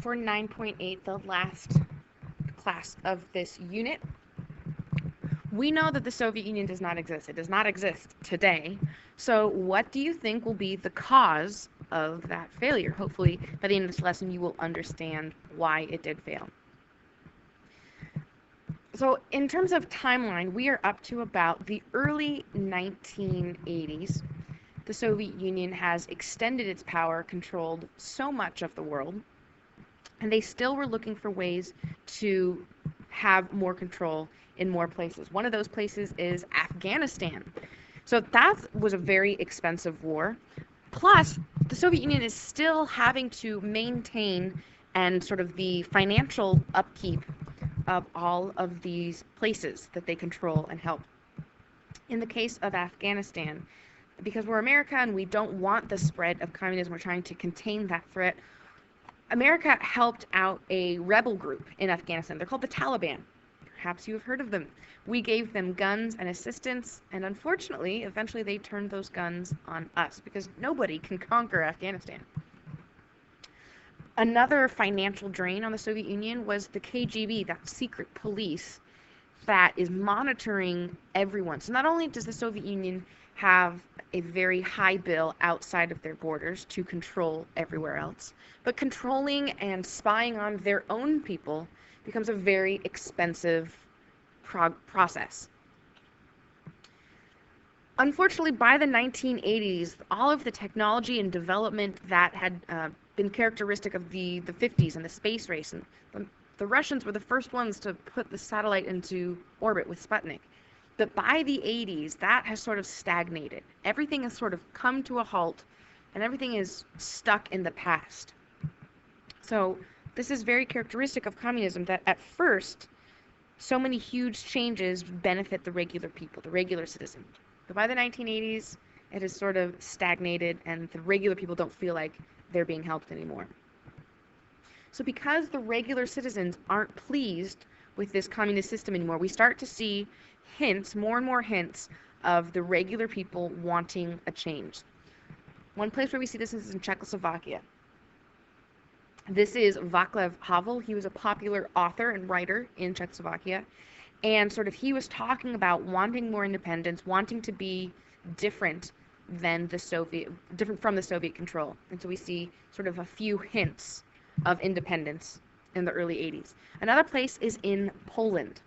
for 9.8, the last class of this unit, we know that the Soviet Union does not exist. It does not exist today. So what do you think will be the cause of that failure? Hopefully, by the end of this lesson, you will understand why it did fail. So in terms of timeline, we are up to about the early 1980s. The Soviet Union has extended its power, controlled so much of the world, and they still were looking for ways to have more control in more places. One of those places is Afghanistan. So that was a very expensive war. Plus, the Soviet Union is still having to maintain and sort of the financial upkeep of all of these places that they control and help. In the case of Afghanistan, because we're America and we don't want the spread of communism, we're trying to contain that threat, America helped out a rebel group in Afghanistan. They're called the Taliban. Perhaps you have heard of them. We gave them guns and assistance, and unfortunately, eventually they turned those guns on us because nobody can conquer Afghanistan. Another financial drain on the Soviet Union was the KGB, that secret police that is monitoring everyone. So not only does the Soviet Union have a very high bill outside of their borders to control everywhere else, but controlling and spying on their own people becomes a very expensive process. Unfortunately, by the 1980s, all of the technology and development that had been characteristic of the 50s and the space race, and the Russians were the first ones to put the satellite into orbit with Sputnik. But by the 80s, that has sort of stagnated. Everything has sort of come to a halt, and everything is stuck in the past. So this is very characteristic of communism, that at first, so many huge changes benefit the regular people, the regular citizen. But by the 1980s, it has sort of stagnated, and the regular people don't feel like they're being helped anymore. So because the regular citizens aren't pleased with this communist system anymore, we start to see hints, more and more hints, of the regular people wanting a change. One place where we see this is in Czechoslovakia. This is Václav Havel. He was a popular author and writer in Czechoslovakia, and sort of he was talking about wanting more independence, wanting to be different than different from the Soviet control. And so we see sort of a few hints of independence in the early 80s. Another place is in Poland.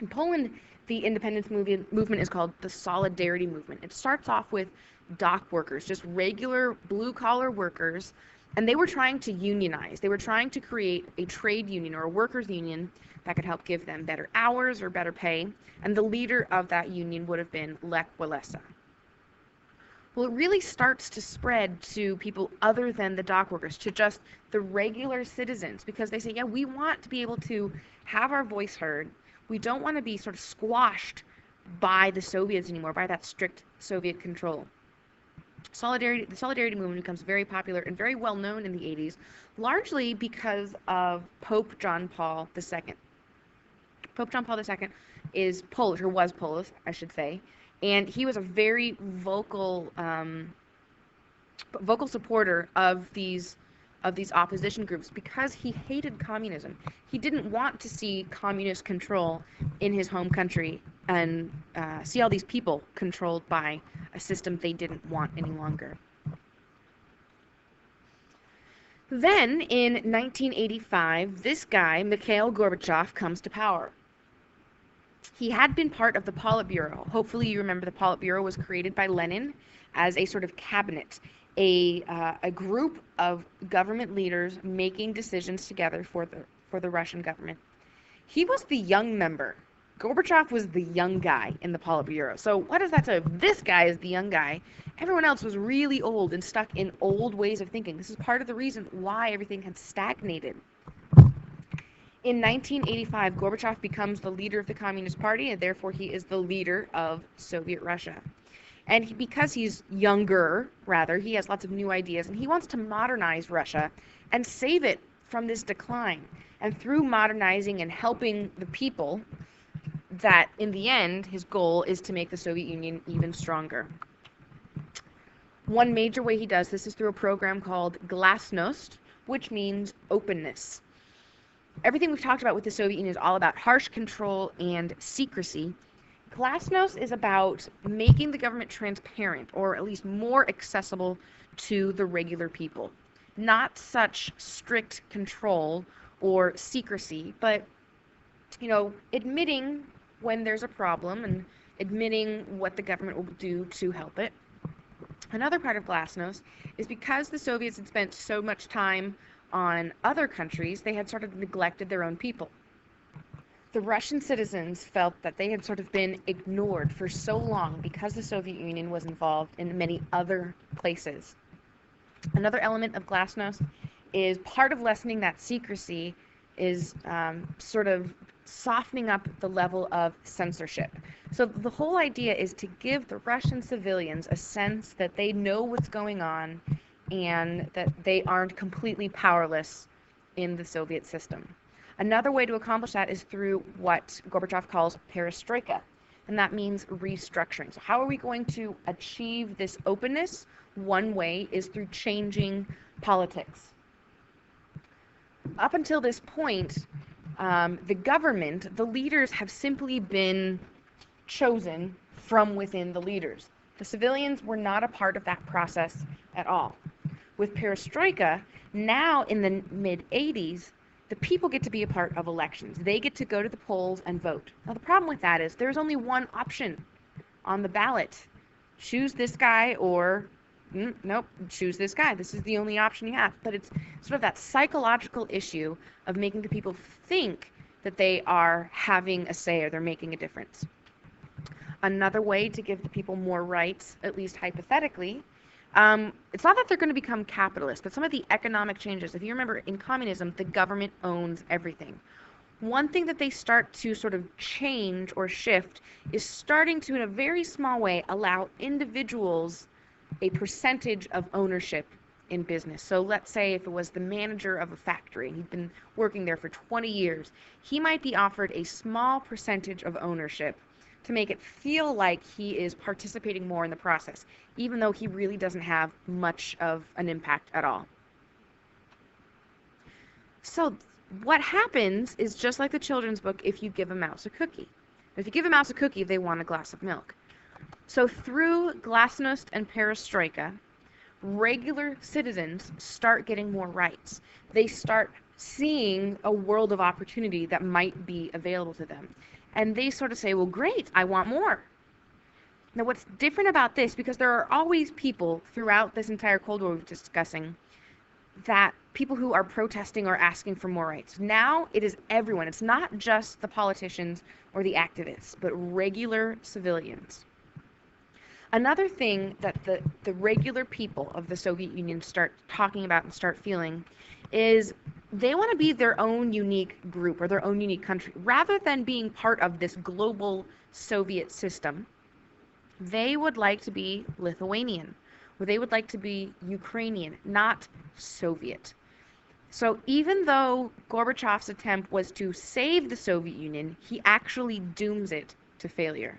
In Poland, the independence movement is called the Solidarity Movement. It starts off with dock workers, just regular blue-collar workers, and they were trying to unionize. They were trying to create a trade union or a workers' union that could help give them better hours or better pay, and the leader of that union would have been Lech Walesa. Well, it really starts to spread to people other than the dock workers, to just the regular citizens, because they say, yeah, we want to be able to have our voice heard. We don't want to be sort of squashed by the Soviets anymore, by that strict Soviet control. The Solidarity movement becomes very popular and very well known in the 80s, largely because of Pope John Paul II. Pope John Paul II is Polish, or was Polish, I should say, and he was a very vocal supporter of these opposition groups because he hated communism. He didn't want to see communist control in his home country and see all these people controlled by a system they didn't want any longer. Then, in 1985, this guy, Mikhail Gorbachev, comes to power. He had been part of the Politburo. Hopefully you remember the Politburo was created by Lenin as a sort of cabinet, a group of government leaders making decisions together for the Russian government. He was the young member. Gorbachev was the young guy in the Politburo. So what does that say? This guy is the young guy. Everyone else was really old and stuck in old ways of thinking. This is part of the reason why everything had stagnated. In 1985, Gorbachev becomes the leader of the Communist Party, and therefore he is the leader of Soviet Russia. And because he's younger, he has lots of new ideas, and he wants to modernize Russia and save it from this decline. And through modernizing and helping the people, that in the end, his goal is to make the Soviet Union even stronger. One major way he does this is through a program called Glasnost, which means openness. Everything we've talked about with the Soviet Union is all about harsh control and secrecy. Glasnost is about making the government transparent, or at least more accessible to the regular people. Not such strict control or secrecy, but, admitting when there's a problem and admitting what the government will do to help it. Another part of Glasnost is because the Soviets had spent so much time on other countries, they had sort of neglected their own people. The Russian citizens felt that they had sort of been ignored for so long because the Soviet Union was involved in many other places. Another element of Glasnost is part of lessening that secrecy is sort of softening up the level of censorship. So the whole idea is to give the Russian civilians a sense that they know what's going on and that they aren't completely powerless in the Soviet system. Another way to accomplish that is through what Gorbachev calls perestroika, and that means restructuring. So how are we going to achieve this openness? One way is through changing politics. Up until this point, the government, the leaders have simply been chosen from within the leaders. The civilians were not a part of that process at all. With perestroika, now in the mid-80s, the people get to be a part of elections. They get to go to the polls and vote. Now, the problem with that is there's only one option on the ballot. Choose this guy or, nope, choose this guy. This is the only option you have. But it's sort of that psychological issue of making the people think that they are having a say or they're making a difference. Another way to give the people more rights, at least hypothetically, it's not that they're going to become capitalist, but some of the economic changes. If you remember, in communism, the government owns everything. One thing that they start to sort of change or shift is starting to, in a very small way, allow individuals a percentage of ownership in business. So let's say if it was the manager of a factory and he'd been working there for 20 years, he might be offered a small percentage of ownership to make it feel like he is participating more in the process, even though he really doesn't have much of an impact at all. So what happens is just like the children's book, if you give a mouse a cookie. If you give a mouse a cookie, they want a glass of milk. So through Glasnost and perestroika, regular citizens start getting more rights. They start seeing a world of opportunity that might be available to them. And they sort of say, well, great, I want more. Now, what's different about this, because there are always people throughout this entire Cold War we're discussing, that people who are protesting or asking for more rights. Now it is everyone. It's not just the politicians or the activists, but regular civilians. Another thing that the regular people of the Soviet Union start talking about and start feeling is they want to be their own unique group or their own unique country. Rather than being part of this global Soviet system, they would like to be Lithuanian, or they would like to be Ukrainian, not Soviet. So even though Gorbachev's attempt was to save the Soviet Union, he actually dooms it to failure.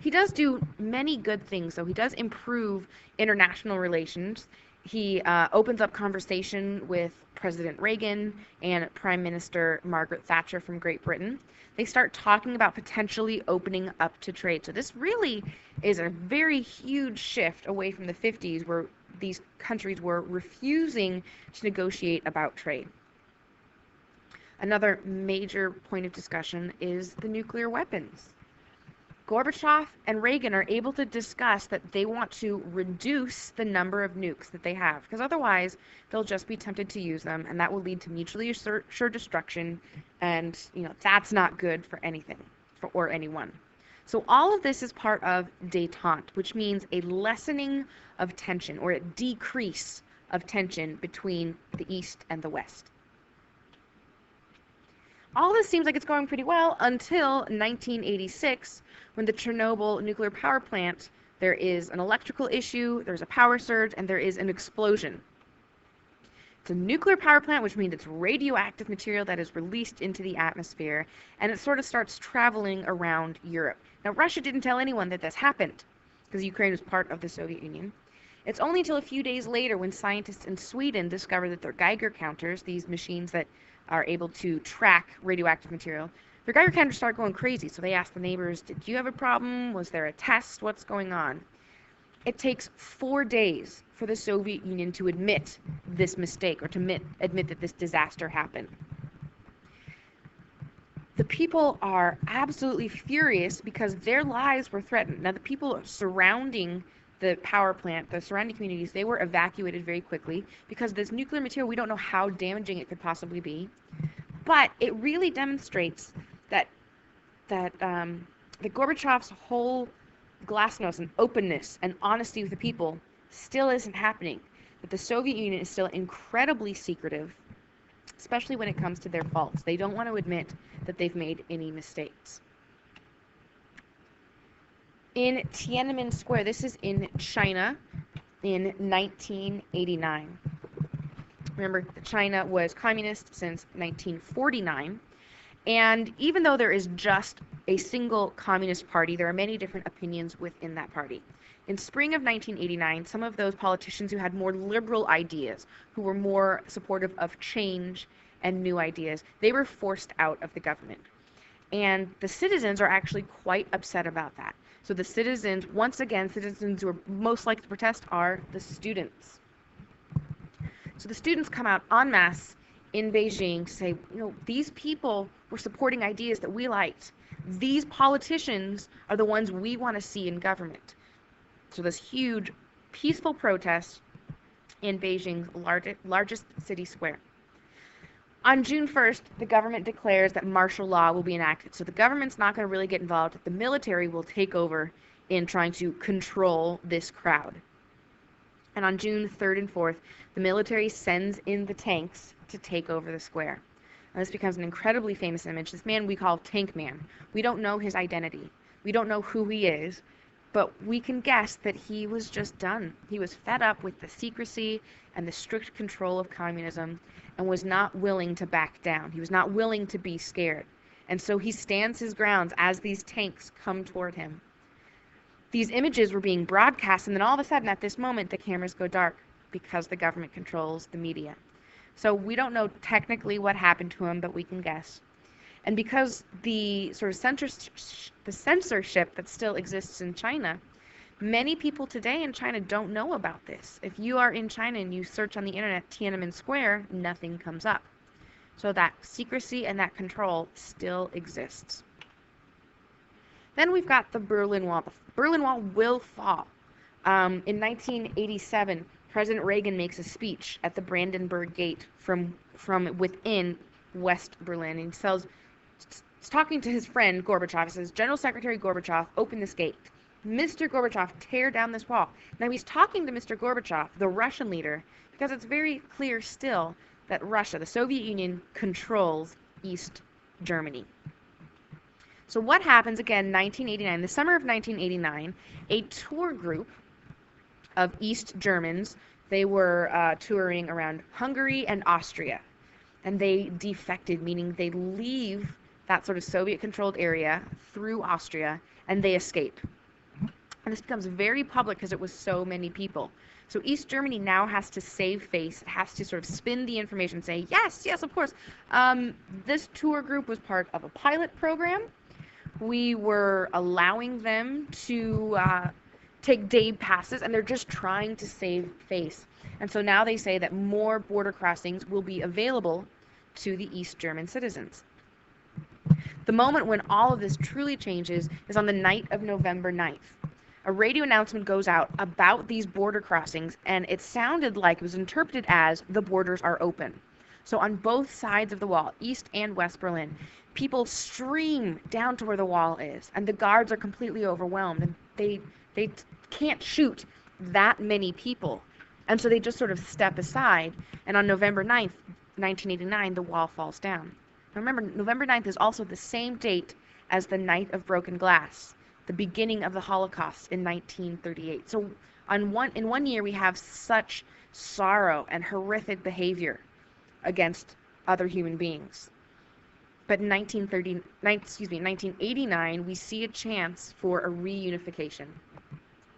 He does do many good things, though. He does improve international relations. He opens up conversation with President Reagan and Prime Minister Margaret Thatcher from Great Britain. They start talking about potentially opening up to trade. So this really is a very huge shift away from the 50s, where these countries were refusing to negotiate about trade. Another major point of discussion is the nuclear weapons. Gorbachev and Reagan are able to discuss that they want to reduce the number of nukes that they have, because otherwise they'll just be tempted to use them, and that will lead to mutually assured destruction, and that's not good for anything or anyone. So all of this is part of détente, which means a lessening of tension or a decrease of tension between the East and the West. All this seems like it's going pretty well until 1986, when the Chernobyl nuclear power plant, there is an electrical issue, there's a power surge, and there is an explosion. It's a nuclear power plant, which means it's radioactive material that is released into the atmosphere, and it sort of starts traveling around Europe. Now, Russia didn't tell anyone that this happened, because Ukraine was part of the Soviet Union. It's only until a few days later when scientists in Sweden discover that their Geiger counters, these machines that are able to track radioactive material, their Geiger counters start going crazy. So they ask the neighbors, did you have a problem? Was there a test? What's going on? It takes 4 days for the Soviet Union to admit this mistake, or to admit that this disaster happened. The people are absolutely furious because their lives were threatened. Now, the people surrounding the power plant, the surrounding communities, they were evacuated very quickly because this nuclear material, we don't know how damaging it could possibly be. But it really demonstrates that Gorbachev's whole glasnost and openness and honesty with the people still isn't happening. That the Soviet Union is still incredibly secretive, especially when it comes to their faults. They don't want to admit that they've made any mistakes. In Tiananmen Square, this is in China in 1989. Remember, China was communist since 1949, and even though there is just a single communist party, there are many different opinions within that party. In spring of 1989, some of those politicians who had more liberal ideas, who were more supportive of change and new ideas, they were forced out of the government. And the citizens are actually quite upset about that. So the citizens, once again, citizens who are most likely to protest are the students. So the students come out en masse in Beijing to say, these people were supporting ideas that we liked. These politicians are the ones we want to see in government. So this huge, peaceful protest in Beijing's largest city square. On June 1st, the government declares that martial law will be enacted. So the government's not going to really get involved. The military will take over in trying to control this crowd. And on June 3rd and 4th, the military sends in the tanks to take over the square. And this becomes an incredibly famous image. This man we call Tank Man. We don't know his identity. We don't know who he is, but we can guess that he was just done. He was fed up with the secrecy and the strict control of communism and was not willing to back down. He was not willing to be scared. And so he stands his grounds as these tanks come toward him. These images were being broadcast, and then all of a sudden at this moment the cameras go dark because the government controls the media. So we don't know technically what happened to him, but we can guess. And because the sort of censorship that still exists in China, many people today in China don't know about this. If you are in China and you search on the internet Tiananmen Square, nothing comes up. So that secrecy and that control still exists. Then we've got the Berlin Wall. The Berlin Wall will fall. In 1987, President Reagan makes a speech at the Brandenburg Gate from within West Berlin. And he's talking to his friend Gorbachev. He says, General Secretary Gorbachev, open this gate. Mr. Gorbachev, tear down this wall. Now he's talking to Mr. Gorbachev, the Russian leader, because it's very clear still that Russia, the Soviet Union, controls East Germany. So what happens, again, 1989, the summer of 1989, a tour group of East Germans, they were touring around Hungary and Austria, and they defected, meaning they leave that sort of Soviet-controlled area through Austria, and they escape. And this becomes very public because it was so many people. So East Germany now has to save face. It has to sort of spin the information, say, yes, of course. This tour group was part of a pilot program. We were allowing them to take day passes, and they're just trying to save face. And so now they say that more border crossings will be available to the East German citizens. The moment when all of this truly changes is on the night of November 9th. A radio announcement goes out about these border crossings, and it sounded like it was interpreted as the borders are open. So on both sides of the wall, East and West Berlin, people stream down to where the wall is, and the guards are completely overwhelmed, and they can't shoot that many people. And so they just sort of step aside, and on November 9th, 1989, the wall falls down. Now remember, November 9th is also the same date as the Night of Broken Glass, the beginning of the Holocaust in 1938. So in 1 year, we have such sorrow and horrific behavior against other human beings. But in 1989, we see a chance for a reunification.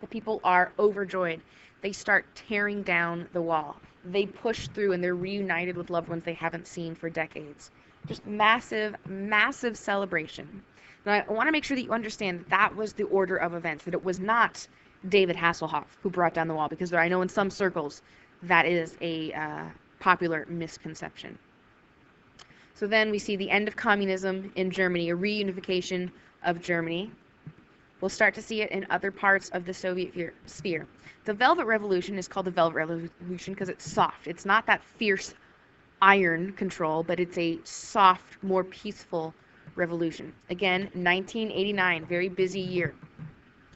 The people are overjoyed. they start tearing down the wall. They push through and they're reunited with loved ones they haven't seen for decades. Just massive, massive celebration. Now, I want to make sure that you understand that was the order of events, that it was not David Hasselhoff who brought down the wall, because I know in some circles that is a popular misconception. So then we see the end of communism in Germany, a reunification of Germany. We'll start to see it in other parts of the Soviet sphere. The Velvet Revolution is called the Velvet Revolution because it's soft. It's not that fierce iron control, but it's a soft, more peaceful revolution. Again, 1989, very busy year.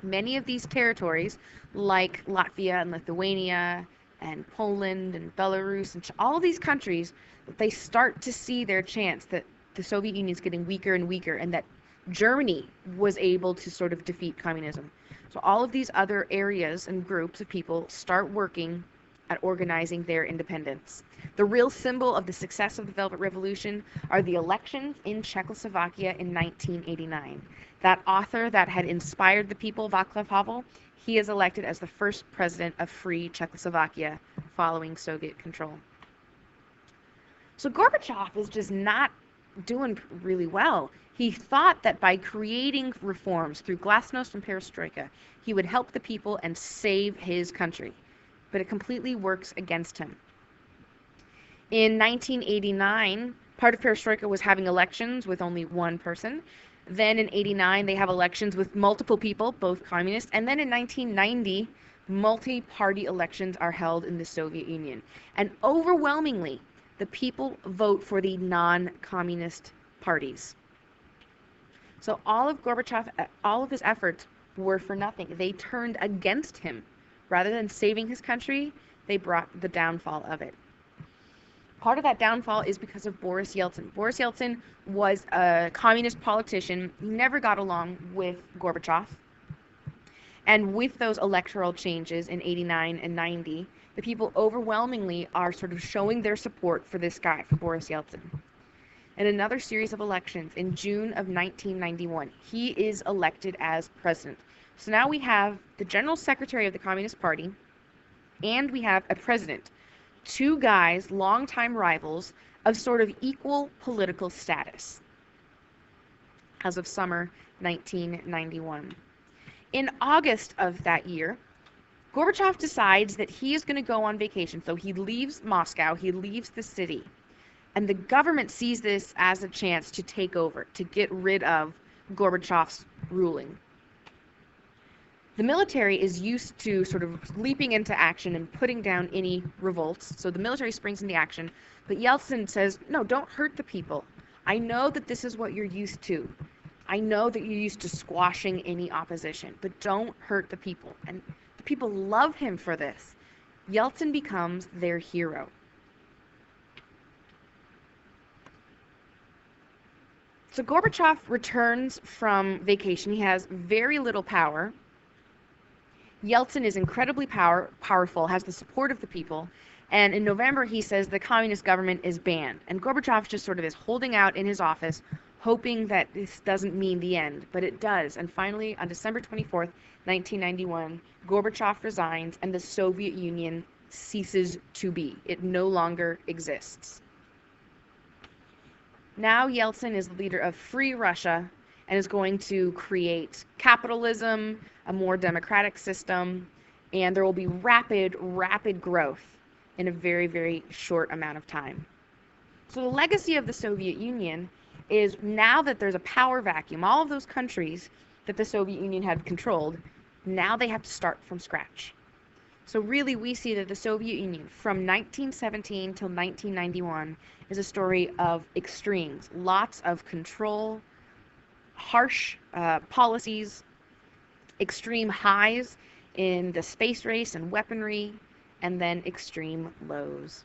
Many of these territories, like Latvia and Lithuania and Poland and Belarus and all of these countries, they start to see their chance that the Soviet Union is getting weaker and weaker, and that Germany was able to sort of defeat communism. So all of these other areas and groups of people start working at organizing their independence. The real symbol of the success of the Velvet Revolution are the elections in Czechoslovakia in 1989. That author that had inspired the people, Václav Havel, he is elected as the first president of free Czechoslovakia following Soviet control. So Gorbachev is just not doing really well. He thought that by creating reforms through glasnost and perestroika, he would help the people and save his country. But it completely works against him. In 1989, part of perestroika was having elections with only one person. Then in 89, they have elections with multiple people, both communists. And then in 1990, multi-party elections are held in the Soviet Union. And overwhelmingly, the people vote for the non-communist parties. So all of Gorbachev, all of his efforts were for nothing. They turned against him. Rather than saving his country, they brought the downfall of it. Part of that downfall is because of Boris Yeltsin. Boris Yeltsin was a communist politician. He never got along with Gorbachev. And with those electoral changes in 89 and 90, the people overwhelmingly are sort of showing their support for this guy, for Boris Yeltsin. In another series of elections in June of 1991, he is elected as president. So now we have the general secretary of the Communist Party, and we have a president. Two guys, longtime rivals, of sort of equal political status as of summer 1991. In August of that year, Gorbachev decides that he is going to go on vacation. So he leaves Moscow, he leaves the city. And the government sees this as a chance to take over, to get rid of Gorbachev's ruling. The military is used to sort of leaping into action and putting down any revolts. So the military springs into action. But Yeltsin says, no, don't hurt the people. I know that this is what you're used to. I know that you're used to squashing any opposition, but don't hurt the people. And the people love him for this. Yeltsin becomes their hero. So Gorbachev returns from vacation. He has very little power. Yeltsin is incredibly powerful, has the support of the people, and in November he says the communist government is banned. And Gorbachev just sort of is holding out in his office, hoping that this doesn't mean the end, but it does. And finally, on December 24th, 1991, Gorbachev resigns and the Soviet Union ceases to be. It no longer exists. Now Yeltsin is the leader of free Russia and is going to create capitalism, a more democratic system, and there will be rapid growth in a very, very short amount of time. So the legacy of the Soviet Union is, now that there's a power vacuum, all of those countries that the Soviet Union had controlled, now they have to start from scratch. So really, we see that the Soviet Union from 1917 till 1991 is a story of extremes, lots of control, harsh policies, extreme highs in the space race and weaponry, and then extreme lows.